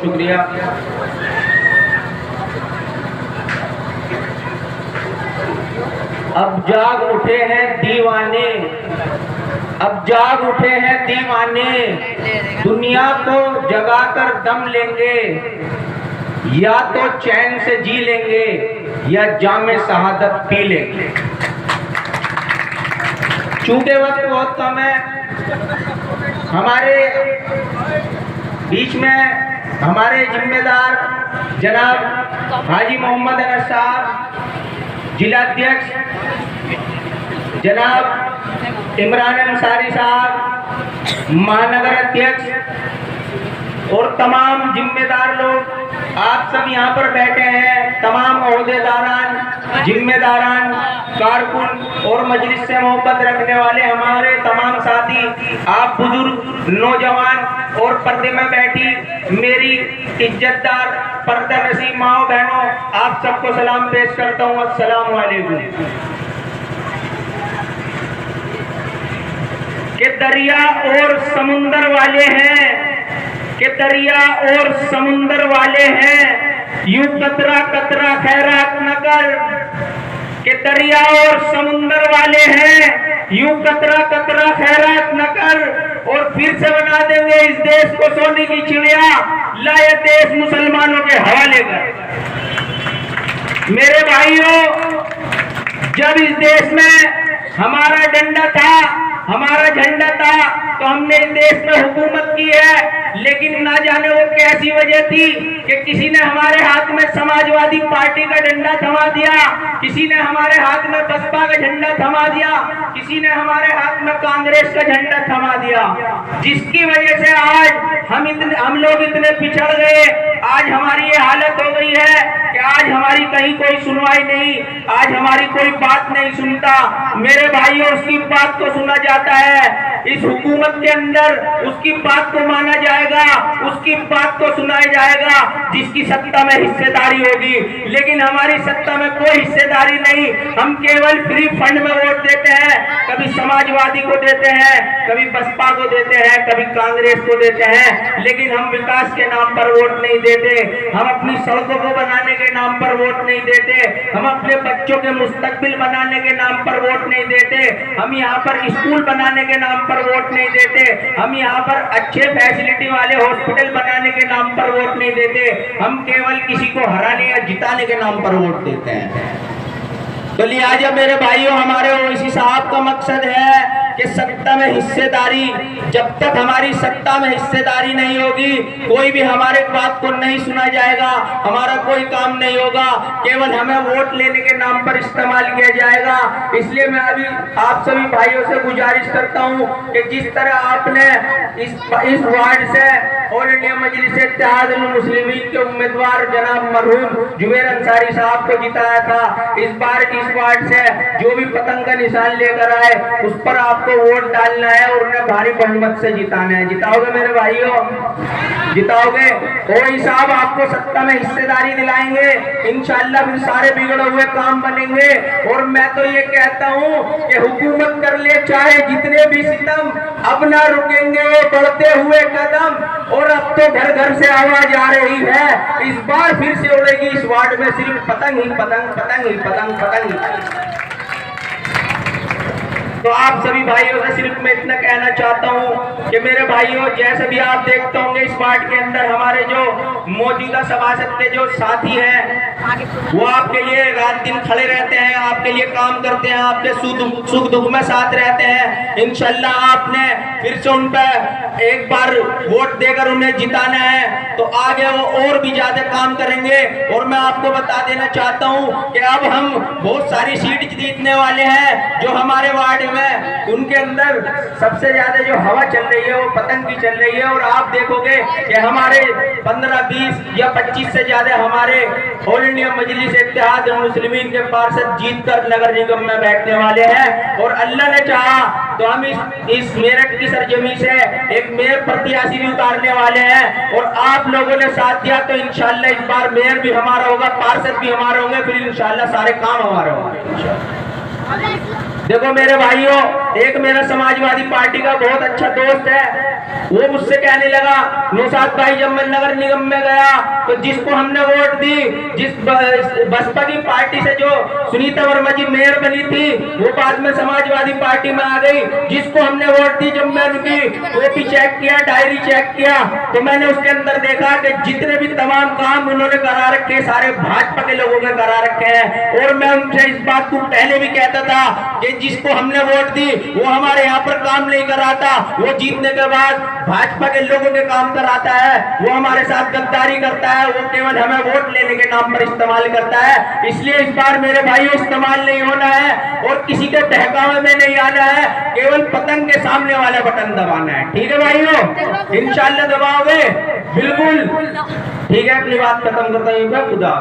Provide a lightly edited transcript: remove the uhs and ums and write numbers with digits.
शुक्रिया। अब जाग उठे हैं दीवाने, अब जाग उठे हैं दीवाने, दुनिया को जगाकर दम लेंगे, या तो चैन से जी लेंगे या जामे शहादत पी लेंगे। चूंकि वक्त बहुत कम है, हमारे बीच में हमारे जिम्मेदार जनाब हाजी मोहम्मद अनस साहब, जिलाध्यक्ष जनाब इमरान अंसारी साहब, महानगर अध्यक्ष और तमाम जिम्मेदार लोग आप सब यहाँ पर बैठे हैं, तमाम ओहदेदारान, जिम्मेदारान, कारकुन और मजलिस से मोहब्बत रखने वाले हमारे तमाम साथी, आप बुजुर्ग, नौजवान और पर्दे में बैठी मेरी इज्जतदार पर्दा नसीब माओ बहनों, आप सबको सलाम पेश करता हूँ। अस्सलाम वालेकुम। के दरिया और समुंदर वाले हैं, के दरिया और समुंदर वाले हैं, यूं कतरा कतरा खैरात न कर। के दरिया और समुंदर वाले हैं, यूं कतरा कतरा खैरात न कर, और फिर से बना देंगे इस देश को सोने की चिड़िया, लाए देश मुसलमानों के हवाले कर। मेरे भाइयों, जब इस देश में हमारा डंडा था, हमारा झंडा था, तो हमने इस देश में हुकूमत की है, लेकिन ना जाने वो कैसी वजह थी कि किसी ने हमारे हाथ में समाजवादी पार्टी का डंडा थमा दिया, किसी ने हमारे हाथ में बसपा का झंडा थमा दिया, किसी ने हमारे हाथ में कांग्रेस का झंडा थमा दिया, जिसकी वजह से आज हम लोग इतने पिछड़ गए। आज हमारी ये हालत हो गई है कि आज हमारी कहीं कोई सुनवाई नहीं, आज हमारी कोई बात नहीं सुनता। मेरे भाइयों, उसकी बात को सुना जाता है, इस हुकूमत के अंदर उसकी बात को माना जाएगा, उसकी बात को सुनाया जाएगा जिसकी सत्ता में हिस्सेदारी होगी। लेकिन हमारी सत्ता में कोई हिस्सेदारी नहीं, हम केवल फ्री फंड में वोट देते हैं, कभी समाजवादी को देते हैं, कभी बसपा को देते हैं, कभी कांग्रेस को देते हैं, लेकिन हम विकास के नाम पर वोट नहीं देते, हम अपनी सड़कों को बनाने के नाम पर वोट नहीं देते, हम अपने बच्चों के मुस्तकबिल बनाने के नाम पर वोट नहीं देते, हम यहाँ पर स्कूल बनाने के नाम पर वोट नहीं देते, हम यहाँ पर अच्छे फैसिलिटी वाले हॉस्पिटल बनाने के नाम पर वोट नहीं देते, हम केवल किसी को हराने या जिताने के नाम पर वोट देते हैं। तो लिहाजा मेरे भाइयों, हमारे ओवैसी साहब का मकसद है कि सत्ता में हिस्सेदारी, जब तक हमारी सत्ता में हिस्सेदारी नहीं होगी, कोई भी हमारे बात को नहीं सुना जाएगा, हमारा कोई काम नहीं होगा, केवल हमें वोट लेने के नाम पर इस्तेमाल किया जाएगा। इसलिए मैं अभी आप सभी भाइयों से गुजारिश करता हूं कि जिस तरह आपने इस वार्ड से ऑल इंडिया मजलिस इत्तेहाद मुस्लिमीन के उम्मीदवार जनाब मरहूम जुबैर अंसारी साहब को जिताया था, इस बार इस वार्ड से जो भी पतंग का निशान लेकर आए उस पर आपको वोट डालना है और उन्हें भारी बहुमत से जिताना है। जिताओगे मेरे भाइयों? जिताओगे? कोई साहब आपको सत्ता में हिस्सेदारी दिलाएंगे, इंशाअल्लाह फिर सारे बिगड़े हुए काम बनेंगे। और मैं तो ये कहता हूँ कि हुकूमत कर ले चाहे जितने भी सितम, अब ना रुकेंगे बढ़ते हुए कदम, और अब तो घर घर से आवाज आ रही है, इस बार फिर से उड़ेगी इस वार्ड में सिर्फ पतंग ही पतंग, पतंग ही पतंग, पतंग ही। तो आप सभी भाइयों से सिर्फ मैं इतना कहना चाहता हूं कि मेरे भाइयों, जैसे भी आप देखते होंगे इस वार्ड के अंदर हमारे जो मौजूदा सभासद के जो साथी हैं, वो आपके लिए रात दिन खड़े रहते हैं, आपके लिए काम करते हैं, आपके सुख दुख में साथ रहते हैं। इंशाल्लाह आपने फिर से उन पर एक बार वोट देकर उन्हें जिताना है, तो आगे वो और भी ज्यादा काम करेंगे। और मैं आपको बता देना चाहता हूं कि अब हम बहुत सारी सीट जीतने वाले हैं जो हमारे वार्ड में, उनके अंदर सबसे ज्यादा जो हवा चल रही है वो पतंग की चल रही है। और आप देखोगे कि हमारे 15, 20 या 25 से ज्यादा हमारे ऑल इंडिया मजलिस इत्तेहाद मुस्लिमीन के पार्षद जीतकर नगर निगम में बैठने वाले हैं। और अल्लाह ने चाहा तो हम इस मेरठ की सरजमी से एक मेयर प्रत्याशी भी उतारने वाले हैं। और आप लोगों ने साथ दिया तो इंशाअल्लाह इस बार मेयर भी हमारा होगा, पार्षद भी हमारे होंगे, फिर इंशाअल्लाह सारे काम हमारे होंगे। देखो मेरे भाइयों, एक मेरा समाजवादी पार्टी का बहुत अच्छा दोस्त है, वो मुझसे कहने लगा, नौशाद भाई जब मैं नगर निगम में गया तो जिसको हमने वोट दी, जिस बसपा की पार्टी से जो सुनीता वर्मा जी मेयर बनी थी, वो बाद में समाजवादी पार्टी में आ गई। जिसको हमने वोट दी, जब मैं उनकी कॉपी चेक किया, डायरी चेक किया, तो मैंने उसके अंदर देखा कि जितने भी तमाम काम उन्होंने करा रखे सारे भाजपा के लोगों ने करा रखे हैं। और मैं उनसे इस बात को पहले भी कहता था कि जिसको हमने वोट दी वो हमारे यहाँ पर काम नहीं कराता, वो जीतने के बाद भाजपा के लोगों के काम कराता है, वो हमारे साथ गद्दारी करता है, वो केवल हमें वोट लेने के नाम पर इस्तेमाल करता है। इसलिए इस बार मेरे भाइयों इस्तेमाल नहीं होना है और किसी के बहकावे में नहीं आना है, केवल पतंग के सामने वाला बटन दबाना है। ठीक है भाइयों, इंशाल्लाह दबाओगे बिल्कुल। ठीक है, अपनी बात खत्म करता हूँ। खुदा।